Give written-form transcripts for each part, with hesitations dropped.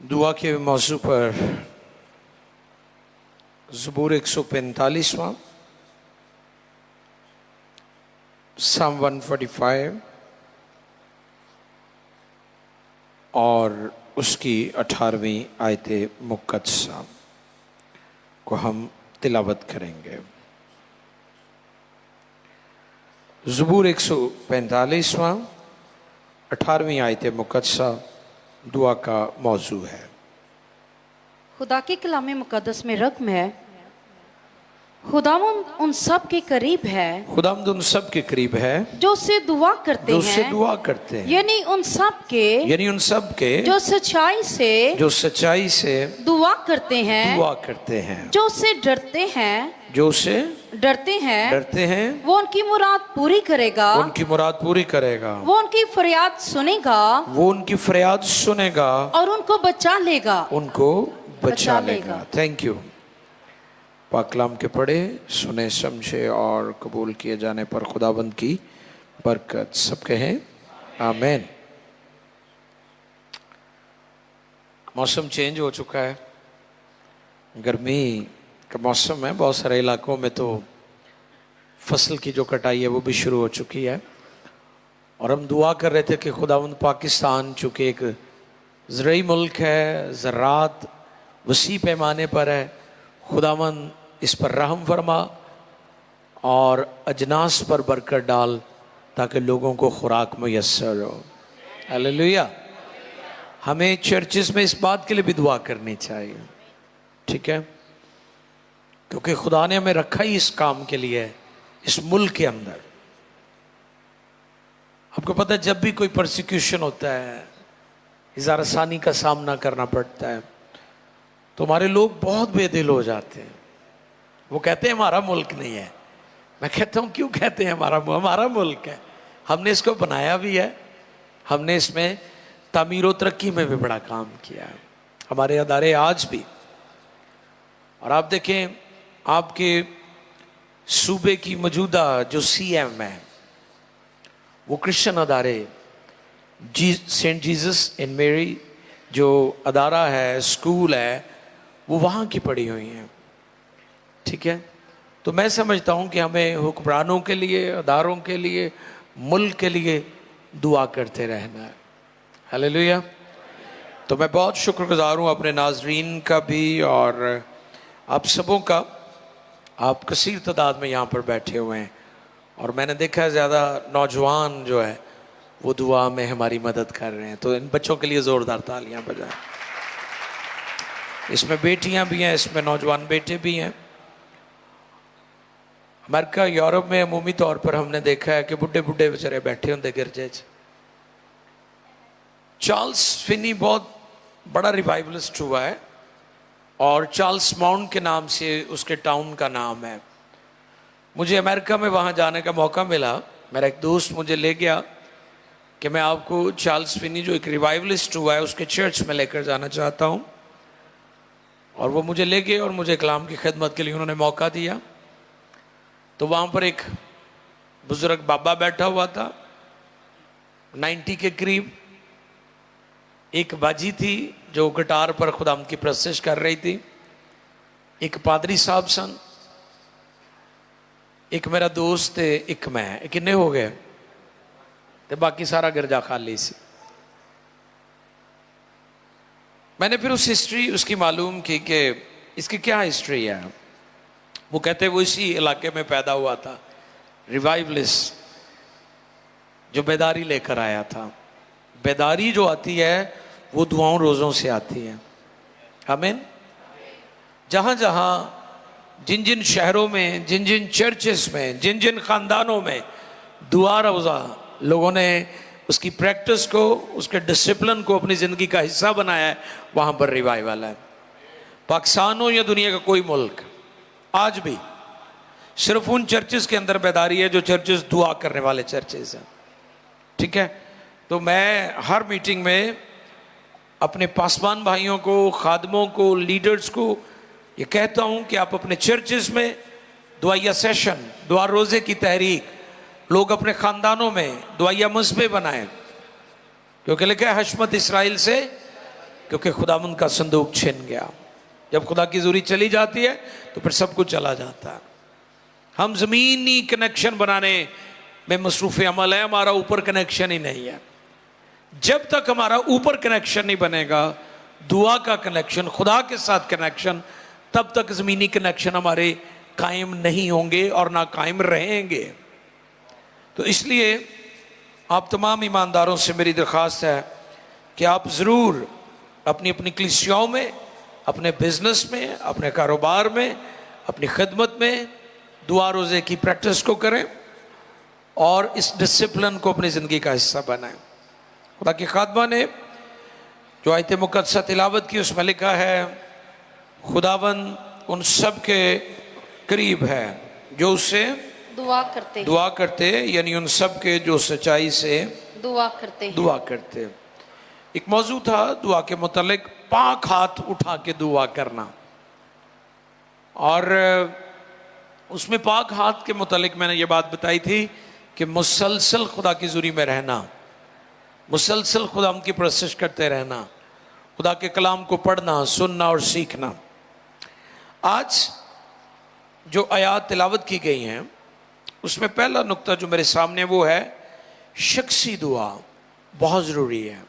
दुआ के मौजू पर ज़बूर 145वां, Psalm 145 और उसकी 18वीं आयत मुक़द्दसा को हम तिलावत करेंगे। ज़बूर 145वां 18वीं आयत मुक़द्दसा दुआ का मौजू है। खुदा के कलाम मुकद्दस में रक़्म है, खुदावंद उन सब के करीब है, खुदावंद उन सब के करीब है जो उससे दुआ करते जो उससे हैं, दुआ करते हैं, यानी उन सब के जो सच्चाई से दुआ करते हैं, दुआ करते हैं, जो उससे डरते हैं, जो उससे डरते हैं, वो उनकी मुराद पूरी करेगा, उनकी मुराद पूरी करेगा, वो उनकी फरियाद सुनेगा, वो उनकी फरियाद सुनेगा और उनको बचा लेगा, उनको बचा बचा लेगा। लेगा। Thank you. पाक कलाम के पढ़े, सुने, समझे और कबूल किए जाने पर खुदाबंद की बरकत। सब कहें आमीन। मौसम चेंज हो चुका है, गर्मी का मौसम है। बहुत सारे इलाकों में तो फसल की जो कटाई है वो भी शुरू हो चुकी है। और हम दुआ कर रहे थे कि खुदावंद पाकिस्तान चूँकि एक ज़रई मुल्क है, ज़रात वसी पैमाने पर है, खुदावंद इस पर रहम फरमा और अजनास पर बरकत डाल ताकि लोगों को खुराक मुयस्सर हो। हालेलुया। हमें चर्चिस में इस बात के लिए भी दुआ करनी चाहिए, ठीक है, क्योंकि खुदा ने हमें रखा ही इस काम के लिए है, इस मुल्क के अंदर। आपको पता है जब भी कोई परसिक्यूशन होता है, इज़ार आसानी का सामना करना पड़ता है, तो हमारे लोग बहुत बेदिल हो जाते हैं। वो कहते हैं हमारा मुल्क नहीं है। मैं कहता हूँ क्यों कहते हैं हमारा मुल्क है। हमने इसको बनाया भी है, हमने इसमें तामीर व तरक्की में भी बड़ा काम किया है, हमारे अदारे आज भी। और आप देखें आपके सूबे की मौजूदा जो CM है वो क्रिश्चियन अदारे, सेंट जीसस इन मेरी जो अदारा है, स्कूल है, वो वहाँ की पड़ी हुई हैं, ठीक है। तो मैं समझता हूँ कि हमें हुक्मरानों के लिए, अदारों के लिए, मुल्क के लिए दुआ करते रहना है। हालेलुया। तो मैं बहुत शुक्रगुजार हूँ अपने नाजरीन का भी और आप सबों का। आप कसीर तादाद में यहाँ पर बैठे हुए हैं और मैंने देखा है ज़्यादा नौजवान जो है वो दुआ में हमारी मदद कर रहे हैं। तो इन बच्चों के लिए ज़ोरदार तालियां बजाएं। इसमें बेटियां भी हैं, इसमें नौजवान बेटे भी हैं। अमेरिका, यूरोप में अमूमी तौर पर हमने देखा है कि बुढ़े बुढ़े बेचारे बैठे होंगे गिरजे च। चार्ल्स फिनी बहुत बड़ा रिवाइवलिस्ट हुआ है और चार्ल्स माउंट के नाम से उसके टाउन का नाम है। मुझे अमेरिका में वहाँ जाने का मौका मिला, मेरा एक दोस्त मुझे ले गया कि मैं आपको चार्ल्स फिनी जो एक रिवाइवलिस्ट हुआ है उसके चर्च में लेकर जाना चाहता हूँ। और वो मुझे ले गए और मुझे कलाम की खिदमत के लिए उन्होंने मौका दिया। तो वहाँ पर एक बुजुर्ग बाबा बैठा हुआ था 90 के करीब, एक बाजी थी जो गिटार पर खुदाम की प्रस्तुति कर रही थी, एक पादरी साहब सन, एक मेरा दोस्त है, एक मैं, किन्ने हो गए तो बाकी सारा गिरजा खाली सी। मैंने फिर उस हिस्ट्री उसकी मालूम की कि इसकी क्या हिस्ट्री है। वो कहते वो इसी इलाके में पैदा हुआ था, रिवाइवलिस्ट जो बेदारी लेकर आया था। बेदारी जो आती है वो दुआओं रोज़ों से आती है। आमीन। जहाँ जहाँ जिन जिन शहरों में, जिन जिन चर्चेस में, जिन जिन ख़ानदानों में दुआ रोज़ा लोगों ने उसकी प्रैक्टिस को, उसके डिसिप्लिन को अपनी ज़िंदगी का हिस्सा बनाया है, वहाँ पर रिवाइवल है। पाकिस्तान हो या दुनिया का कोई मुल्क, आज भी सिर्फ उन चर्चेस के अंदर बेदारी है जो चर्चेस दुआ करने वाले चर्चेस हैं, ठीक है। तो मैं हर मीटिंग में अपने पासवान भाइयों को, खादमों को, लीडर्स को ये कहता हूँ कि आप अपने चर्चेस में दुआया सेशन, दुआ रोज़े की तहरीक, लोग अपने ख़ानदानों में दुआया मस्बे बनाएं, क्योंकि लिखा है हशमत इसराइल से क्योंकि खुदावंद का संदूक छिन गया। जब खुदा की ज़रूरी चली जाती है तो फिर सब कुछ चला जाता है। हम ज़मीनी कनेक्शन बनाने में मसरूफ़ अमल है, हमारा ऊपर कनेक्शन ही नहीं है। जब तक हमारा ऊपर कनेक्शन नहीं बनेगा, दुआ का कनेक्शन, खुदा के साथ कनेक्शन, तब तक ज़मीनी कनेक्शन हमारे कायम नहीं होंगे और ना कायम रहेंगे। तो इसलिए आप तमाम ईमानदारों से मेरी दरख्वास्त है कि आप ज़रूर अपनी अपनी कलीसियाओं में, अपने बिजनेस में, अपने कारोबार में, अपनी खिदमत में दुआ रोज़े की प्रैक्टिस को करें और इस डिसिप्लिन को अपनी ज़िंदगी का हिस्सा बनाएं। खुदा की खादमा ने जो आयत मुक़द्दसा तिलावत की उसमें लिखा है, खुदावंद उन सब के करीब है जो उससे दुआ करते, यानी उन सब के जो सच्चाई से दुआ करते। एक मौजू था दुआ के मुतालिक, पाक हाथ उठा के दुआ करना। और उसमें पाक हाथ के मुतालिक मैंने ये बात बताई थी कि मुसलसल खुदा की ज़ुरी में रहना, मुसलसल खुदा उनकी परस्तिश करते रहना, खुदा के कलाम को पढ़ना, सुनना और सीखना। आज जो आयात तिलावत की गई हैं उसमें पहला नुक्ता जो मेरे सामने वो है, शख्सी दुआ बहुत ज़रूरी है।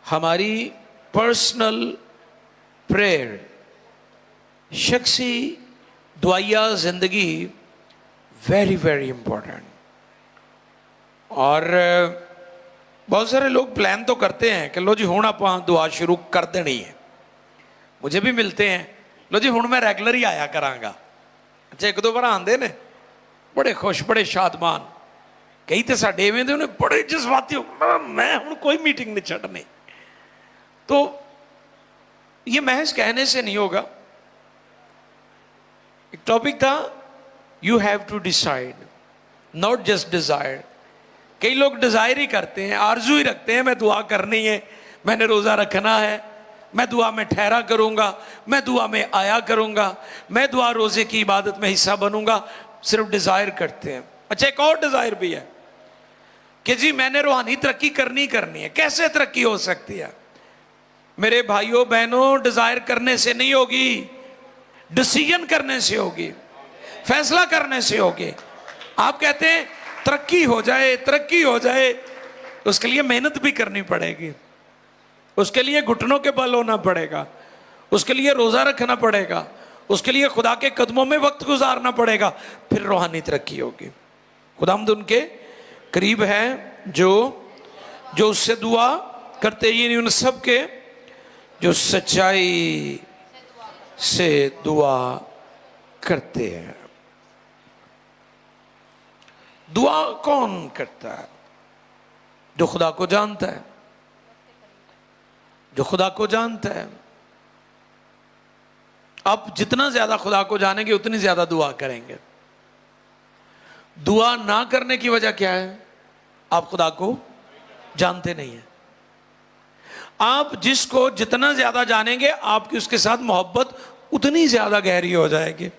हमारी पर्सनल प्रेयर, शख्सी दुआया ज़िंदगी वेरी वेरी इम्पोर्टेंट। और बहुत सारे लोग प्लान तो करते हैं कि लो जी हुण आपां दुआ शुरू कर देनी है। मुझे भी मिलते हैं, लो जी हुण मैं रेगुलर ही आया करांगा। अच्छा, एक दो बार आंदे ने बड़े खुश, बड़े शादमान, कई तो साडे इवें दे ने बड़े जज्बाती हो, मैं हुण कोई मीटिंग नहीं छड्डनी। तो ये महज कहने से नहीं होगा। एक टॉपिक था, you have to decide, not just desire. कई लोग डिजायर ही करते हैं, आरजू ही रखते हैं, मैं दुआ करनी है, मैंने रोज़ा रखना है, मैं दुआ में ठहरा करूंगा, मैं दुआ में आया करूंगा, मैं दुआ रोज़े की इबादत में हिस्सा बनूंगा। सिर्फ डिजायर करते हैं। अच्छा, एक और डिजायर भी है कि जी मैंने रूहानी तरक्की करनी है। कैसे तरक्की हो सकती है मेरे भाइयों बहनों? डिजायर करने से नहीं होगी, डिसीजन करने से होगी, फैसला करने से होगी। आप कहते हैं तरक्की हो जाए, तरक्की हो जाए, उसके लिए मेहनत भी करनी पड़ेगी, उसके लिए घुटनों के बल होना पड़ेगा, उसके लिए रोज़ा रखना पड़ेगा, उसके लिए खुदा के कदमों में वक्त गुजारना पड़ेगा, फिर रूहानी तरक्की होगी। खुदावंद उनके करीब है जो उससे दुआ करते, यानी उन सब के जो सच्चाई से दुआ करते हैं। दुआ कौन करता है? जो खुदा को जानता है, जो खुदा को जानता है। आप जितना ज्यादा खुदा को जानेंगे उतनी ज्यादा दुआ करेंगे। दुआ ना करने की वजह क्या है? आप खुदा को जानते नहीं हैं। आप जिसको जितना ज्यादा जानेंगे आपकी उसके साथ मोहब्बत उतनी ज्यादा गहरी हो जाएगी,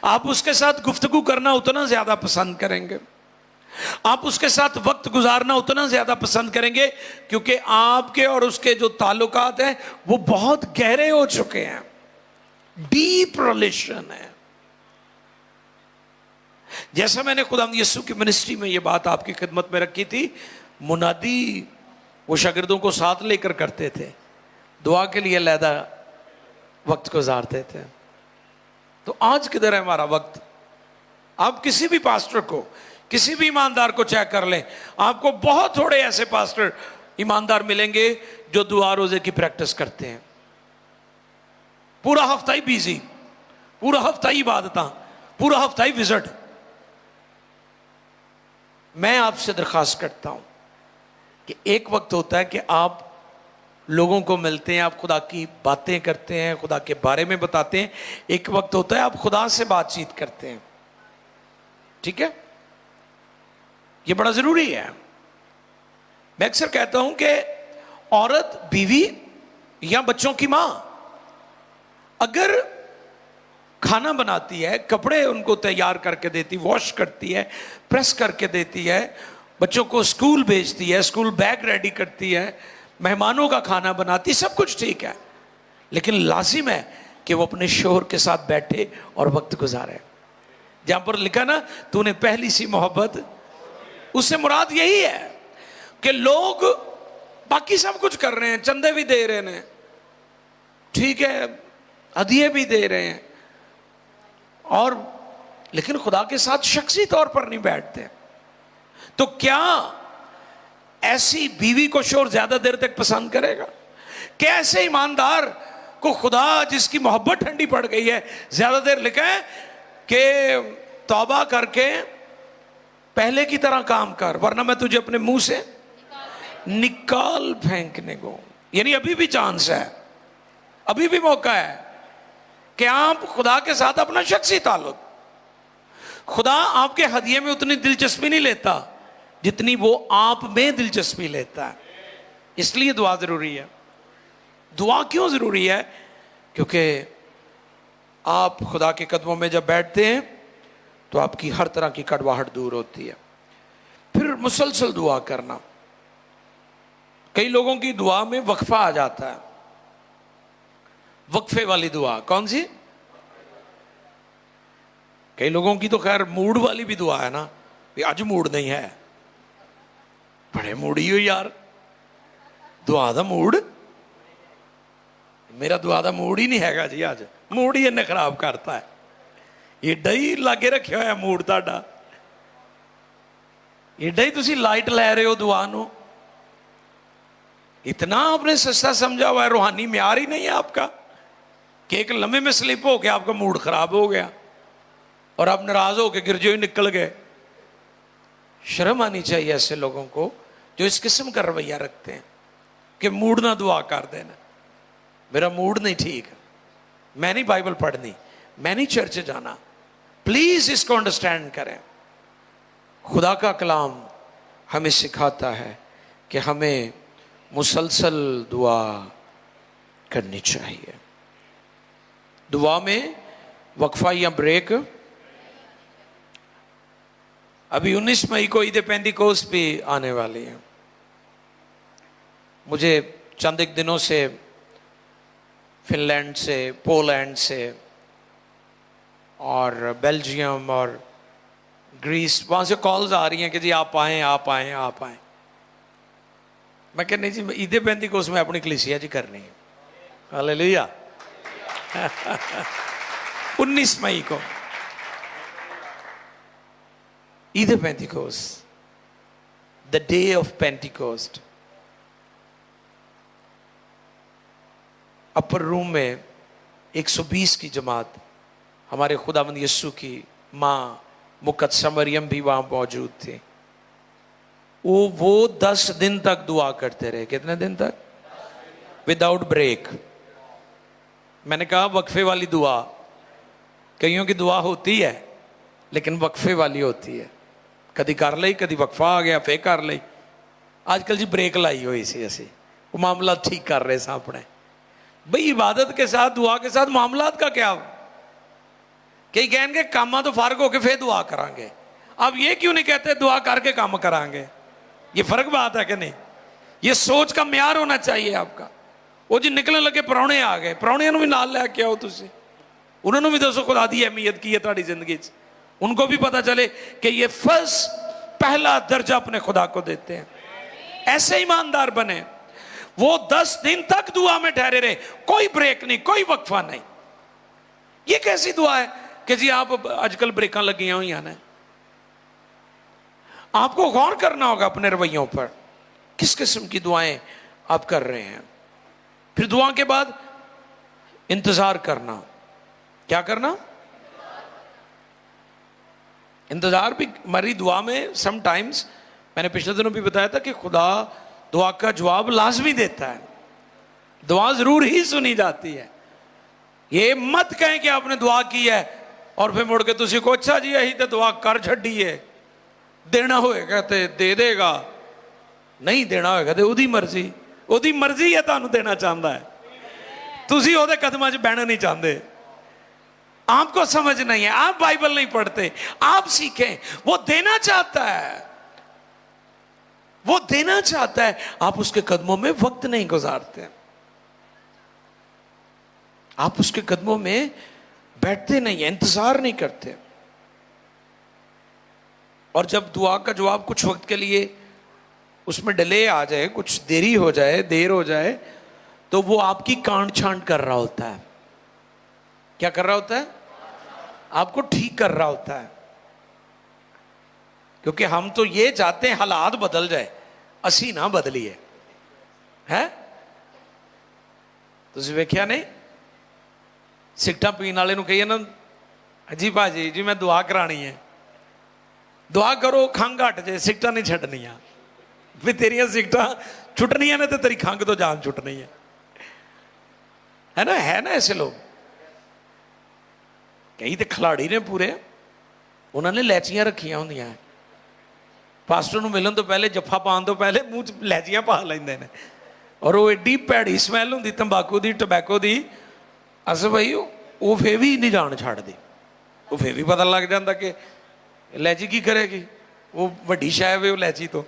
आप उसके साथ गुफ्तगू करना उतना ज्यादा पसंद करेंगे, आप उसके साथ वक्त गुजारना उतना ज्यादा पसंद करेंगे, क्योंकि आपके और उसके जो ताल्लुकात हैं वो बहुत गहरे हो चुके हैं, डीप रिलेशन है। जैसा मैंने खुदा यीशु की मिनिस्ट्री में ये बात आपकी खिदमत में रखी थी, मुनादी वो शागिर्दों को साथ लेकर करते थे, दुआ के लिए अलहदा वक्त गुजारते थे। तो आज किधर है हमारा वक्त? आप किसी भी पास्टर को, किसी भी ईमानदार को चेक कर लें, आपको बहुत थोड़े ऐसे पास्टर ईमानदार मिलेंगे जो दुआ रोजे की प्रैक्टिस करते हैं। पूरा हफ्ता ही बिजी, पूरा हफ्ता ही इबादत, पूरा हफ्ता ही विजिट। मैं आपसे दरखास्त करता हूं कि एक वक्त होता है कि आप लोगों को मिलते हैं, आप खुदा की बातें करते हैं, खुदा के बारे में बताते हैं। एक वक्त होता है आप खुदा से बातचीत करते हैं, ठीक है? ये बड़ा जरूरी है। मैं अक्सर कहता हूं कि औरत, बीवी या बच्चों की मां अगर खाना बनाती है, कपड़े उनको तैयार करके देती, वॉश करती है, प्रेस करके देती है, बच्चों को स्कूल भेजती है, स्कूल बैग रेडी करती है, मेहमानों का खाना बनाती, सब कुछ ठीक है, लेकिन लाजिम है कि वो अपने शोहर के साथ बैठे और वक्त गुजारे। जहां पर लिखा ना, तूने पहली सी मोहब्बत, उससे मुराद यही है कि लोग बाकी सब कुछ कर रहे हैं, चंदे भी दे रहे हैं, ठीक है, हदिये भी दे रहे हैं, और लेकिन खुदा के साथ शख्सी तौर पर नहीं बैठते। तो क्या ऐसी बीवी को शोहर ज्यादा देर तक पसंद करेगा? क्या ऐसे ईमानदार को खुदा, जिसकी मोहब्बत ठंडी पड़ गई है, ज्यादा देर लिखा है कि तौबा करके पहले की तरह काम कर, वरना मैं तुझे अपने मुंह से निकाल फेंकने को। यानी अभी भी चांस है, अभी भी मौका है कि आप खुदा के साथ अपना शख्सी ताल्लुक, खुदा आपके हदिये में उतनी दिलचस्पी नहीं लेता जितनी वो आप में दिलचस्पी लेता है। इसलिए दुआ जरूरी है। दुआ क्यों जरूरी है? क्योंकि आप खुदा के कदमों में जब बैठते हैं तो आपकी हर तरह की कड़वाहट दूर होती है। फिर मुसलसल दुआ करना। कई लोगों की दुआ में वक्फा आ जाता है। वक्फे वाली दुआ कौन सी? कई लोगों की तो खैर मूड वाली भी दुआ है ना, आज मूड नहीं है, बड़े मूडी हो यार, दुआ दा मूड, मेरा दुआ दा मूड ही नहीं हैगा जी, आज मूड ही इन्हें खराब करता है, एडा ही लागे रखे होया मूड ताड़ा, एडा ही तुसी लाइट लै रहे हो दुआ नू, इतना आपने सस्ता समझा हुआ है, रूहानी म्यार ही नहीं है आपका कि एक लम्हे में स्लिप हो गया, आपका मूड खराब हो गया और आप नाराज होकर गिरजे ही निकल गए। शर्म आनी चाहिए ऐसे लोगों को जो इस किस्म का रवैया रखते हैं कि मूड ना दुआ कर देना, मेरा मूड नहीं ठीक, मैं नहीं बाइबल पढ़नी, मैं नहीं चर्च जाना। प्लीज इसको अंडरस्टैंड करें। खुदा का कलाम हमें सिखाता है कि हमें मुसलसल दुआ करनी चाहिए। दुआ में वक्फा या ब्रेक। अभी 19 मई को ईद पेंटिकोस्ट भी आने वाली है। मुझे चंद एक दिनों से फिनलैंड से, पोलैंड से और बेल्जियम और ग्रीस, वहाँ से कॉल्स आ रही हैं कि जी आप आएँ आप आएँ आप आएँ। मैं कह नहीं जी, ईद पेंटिकोस्ट में अपनी कलीसिया जी करनी है। हालेलुया। 19 मई को Eid Pentecost, the day of Pentecost. Upper room में 120 की जमात, हमारे खुदावंद यीशु की माँ मुकद्दसा मरियम भी वहाँ मौजूद थे। वो 10 दिन तक दुआ करते रहे। कितने दिन तक? Without break. मैंने कहा वक्फे वाली दुआ, कईयों की दुआ होती है लेकिन वक्फे वाली होती है, कभी कर ली, कभी वक्फा आ गया फिर कर ली। आजकल जी ब्रेक लाई हुई सी, असी वो मामला ठीक कर रहे सा अपने। भाई इबादत के साथ दुआ के साथ मामलात का क्या? कई कहेंगे कामा तो फारग होके फिर दुआ करांगे, अब ये क्यों नहीं कहते दुआ करके काम करांगे? ये फर्क बात है कि नहीं? ये सोच का म्यार होना चाहिए आपका। वो जी निकलने लगे परौने आ गए, परौनियां भी नाल लैके आओ, तुसी उन्होंने भी दसो खुदा दी अहमियत की है तुम्हारी जिंदगी, उनको भी पता चले कि ये फर्स्ट पहला दर्जा अपने खुदा को देते हैं। ऐसे ईमानदार बने, वो 10 दिन तक दुआ में ठहरे रहे, कोई ब्रेक नहीं, कोई वक्फा नहीं। ये कैसी दुआ है कि जी आप आजकल ब्रेक लगी हुई हैं? आपको गौर करना होगा अपने रवैयों पर, किस किस्म की दुआएं आप कर रहे हैं। फिर दुआ के बाद इंतजार करना। क्या करना? इंतजार भी मरी दुआ में समटाइम्स, मैंने पिछले दिनों भी बताया था कि खुदा दुआ का जवाब लाजमी देता है, दुआ जरूर ही सुनी जाती है। ये मत कहें कि आपने दुआ की है और फिर मुड़ के तुसी को अच्छा जी यही तो दुआ कर छड़ी है, देना होएगा तो दे देगा, नहीं देना होएगा तो उदी मर्जी, उदी मर्जी है तुहानू देना चाहता है, तुसी ओदे कदमां च बहना नहीं चाहते। आपको समझ नहीं है, आप बाइबल नहीं पढ़ते, आप सीखें, वो देना चाहता है। वो देना चाहता है, आप उसके कदमों में वक्त नहीं गुजारते, आप उसके कदमों में बैठते नहीं, इंतजार नहीं करते। और जब दुआ का जवाब कुछ वक्त के लिए उसमें डिले आ जाए, कुछ देरी हो जाए, देर हो जाए, तो वो आपकी कांट छांट कर रहा होता है। क्या कर रहा होता है? आपको ठीक कर रहा होता है। क्योंकि हम तो ये चाहते हैं हालात बदल जाए, असी ना बदलिए, है? तुझे वेख्या नहीं, सिगटा पीने वाले ਨੂੰ कहिए ना, जी भाजी जी मैं दुआ करानी है, दुआ करो खंघ हट जाए, सिगटा नहीं छड्डनियां, भी तेरियां सिगटा छुटनियां ने तो तेरी खंघ तो जान छुटनी है ना ऐसे लोग। कई तो खिलाड़ी ने पूरे, उन्होंने लैचियां रखियां होंदियां, पास्टर ਨੂੰ मिलन तो पहले जफ्फा पाने तो पहले मूँह च लैचियां पा लेंदे ने, और वो एडी भैड़ी स्मैल होंदी तंबाकू दी, टबैको दी, अस भाई वो फिर भी नहीं जान छड्डदी। वो फिर भी पता लग जाता कि इलायची की करेगी, वो वड्डी शै वे इलायची तो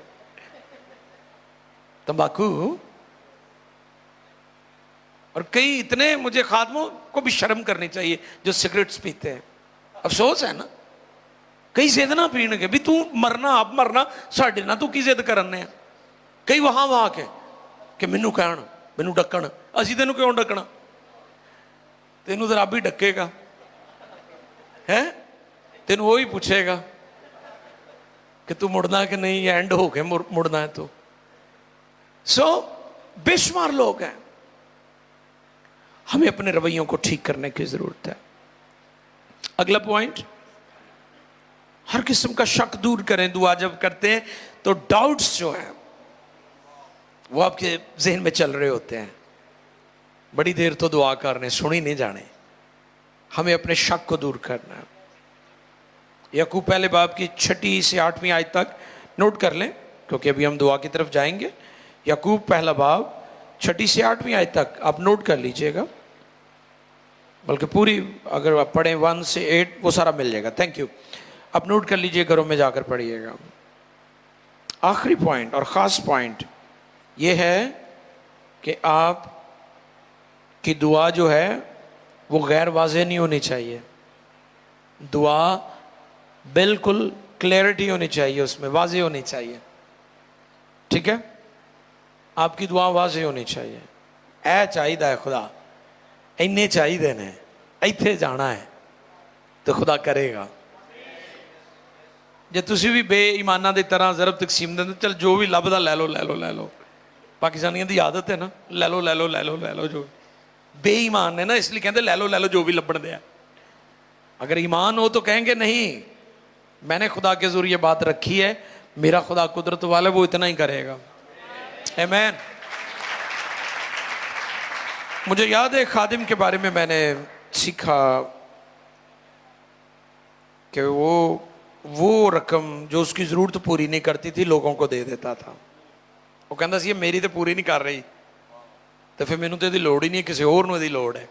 तंबाकू। और कई इतने, मुझे खादमों को भी शर्म करनी चाहिए जो सिगरेट्स पीते हैं, अफसोस है ना। कई जिद ना पीन के भी तू मरना आप मरना, साढ़े ना तू की जिद करने। कई वहां के कि मैनू कहण, मैनू डकण, असी तेनू क्यों डकना, तेनू तो रब ही डकेगा, है? तेनू वो ही पूछेगा कि तू मुड़ना कि नहीं, एंड हो के मुड़ना है तो। सो बेशुमार लोग हैं, हमें अपने रवैयों को ठीक करने की जरूरत है। अगला पॉइंट, हर किस्म का शक दूर करें। दुआ जब करते हैं तो डाउट्स जो हैं वो आपके जहन में चल रहे होते हैं, बड़ी देर तो दुआ करने सुनी नहीं जाने, हमें अपने शक को दूर करना है। याकूब पहले बाब की 6 से 8वीं आयत तक नोट कर लें, क्योंकि अभी हम दुआ की तरफ जाएंगे। याकूब पहला बाब 6 से 8वीं आयत तक आप नोट कर लीजिएगा, बल्कि पूरी अगर आप पढ़ें 1 से 8 वो सारा मिल जाएगा। थैंक यू, आप नोट कर लीजिए, घरों में जाकर पढ़िएगा। आखिरी पॉइंट और ख़ास पॉइंट ये है कि आप की दुआ जो है वो गैर वाज़ेह नहीं होनी चाहिए। दुआ बिल्कुल क्लैरिटी होनी चाहिए, उसमें वाज़ेह होनी चाहिए, ठीक है? आपकी दुआ वाज़ेह होनी चाहिए। ऐ चाहिदा है खुदा, इन्ने चाहिए ने, इत्थे जाना है तो खुदा करेगा। जे तुसी भी बेईमाना की तरह ज़रब तकसीम देंदे, चल जो भी लभदा लै लो लै लो लै लो, पाकिस्तानियों की आदत है ना, लै लो लै लो लै लो लै लो, जो बेईमान है ना इसलिए कहते लै लो जो भी लभण दिया। अगर ईमान हो तो कहेंगे नहीं, मैंने खुदा के जरिए बात रखी है, मेरा खुदा कुदरत वाला, वो इतना ही करेगा। आमीन। मुझे याद है खादिम के बारे में मैंने सीखा कि वो रकम जो उसकी ज़रूरत पूरी नहीं करती थी लोगों को दे देता था। वो कहता सी मेरी तो पूरी नहीं कर रही, तो फिर मैनू तो इसकी लोड़ ही नहीं, किसी और नूं इसकी लोड़ है।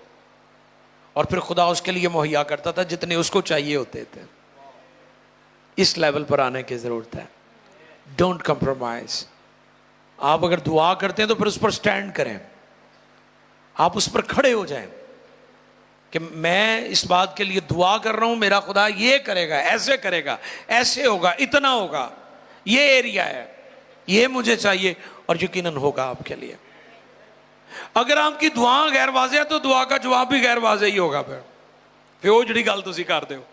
और फिर खुदा उसके लिए मुहैया करता था जितने उसको चाहिए होते थे। इस लेवल पर आने की ज़रूरत है। Don't compromise. आप अगर दुआ करते हैं तो फिर उस पर स्टैंड करें, आप उस पर खड़े हो जाएं कि मैं इस बात के लिए दुआ कर रहा हूं, मेरा खुदा ये करेगा, ऐसे करेगा, ऐसे होगा, इतना होगा, ये एरिया है, ये मुझे चाहिए, और यकीनन होगा आपके लिए। अगर आपकी दुआ गैर वाज़ेह है तो दुआ का जवाब भी गैर वाज़ेह ही होगा। फिर वो जी गल तुसीं करदे हो,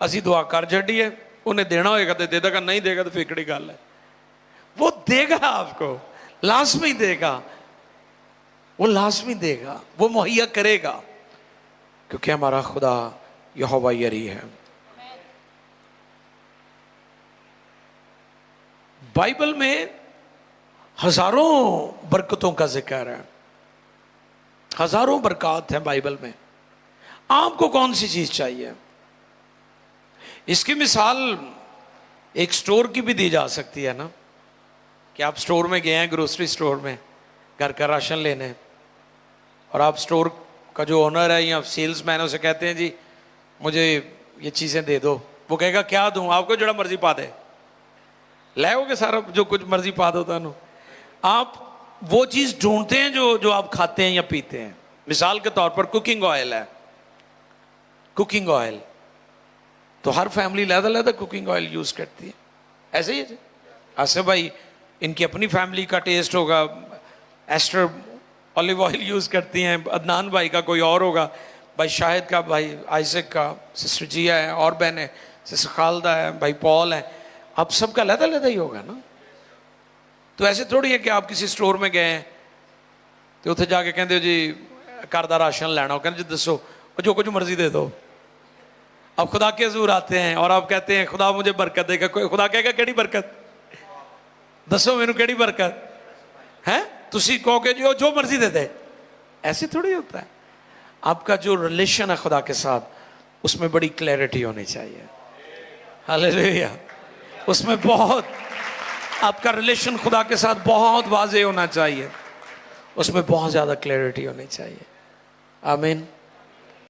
असीं दुआ कर छड्डीए, उन्हें देना होएगा तो दे देगा, नहीं देगा तो फिर किहड़ी गल है। वो देगा, आपको लाजमी देगा, वो लाजमी देगा, वो मुहैया करेगा, क्योंकि हमारा खुदा यहोवा यरी है। बाइबल में हजारों बरकतों का जिक्र है, हजारों बरकत हैं बाइबल में। आपको कौन सी चीज चाहिए? इसकी मिसाल एक स्टोर की भी दी जा सकती है ना, कि आप स्टोर में गए हैं, ग्रोसरी स्टोर में घर का राशन लेने, और आप स्टोर का जो ओनर है या सेल्समैन है उसे कहते हैं जी मुझे ये चीज़ें दे दो। वो कहेगा क्या दूं आपको, जड़ा मर्जी पा दे। लाओगे सारा जो कुछ मर्जी पा दो तानू। आप वो चीज़ ढूंढते हैं जो आप खाते हैं या पीते हैं। मिसाल के तौर पर कुकिंग ऑयल है, कुकिंग ऑयल तो हर फैमिली लहदा लहदा कुकिंग ऑयल यूज़ करती है। ऐसे ही है आसिफ भाई, इनकी अपनी फैमिली का टेस्ट होगा, एस्टर ऑलिव ऑयल यूज़ करती हैं, अदनान भाई का कोई और होगा, भाई शाहिद का, भाई आइजक का, सिस्टर जिया है और बहन है, सिस्टर खालदा है, भाई पॉल है, अब सबका लहदा लहदा ही होगा ना। तो ऐसे थोड़ी है कि आप किसी स्टोर में गए हैं तो उत्थे जाके कहते हो जी घर का राशन लेना हो, कहते जी दसो, जो कुछ मर्जी दे दो। अब खुदा के हजूर आते हैं और आप कहते हैं खुदा मुझे बरकत देगा, कोई खुदा कहेगा केड़ी बरकत, दसो मैनू केड़ी बरकत है, तुसी कहोगे जी जो मर्जी दे दे। ऐसे थोड़ी होता है। आपका जो रिलेशन है खुदा के साथ उसमें बड़ी क्लैरिटी होनी चाहिए। हालेलुया। उसमें बहुत आपका रिलेशन खुदा के साथ बहुत वाज़ेह होना चाहिए, उसमें बहुत ज़्यादा क्लैरिटी होनी चाहिए। आमीन।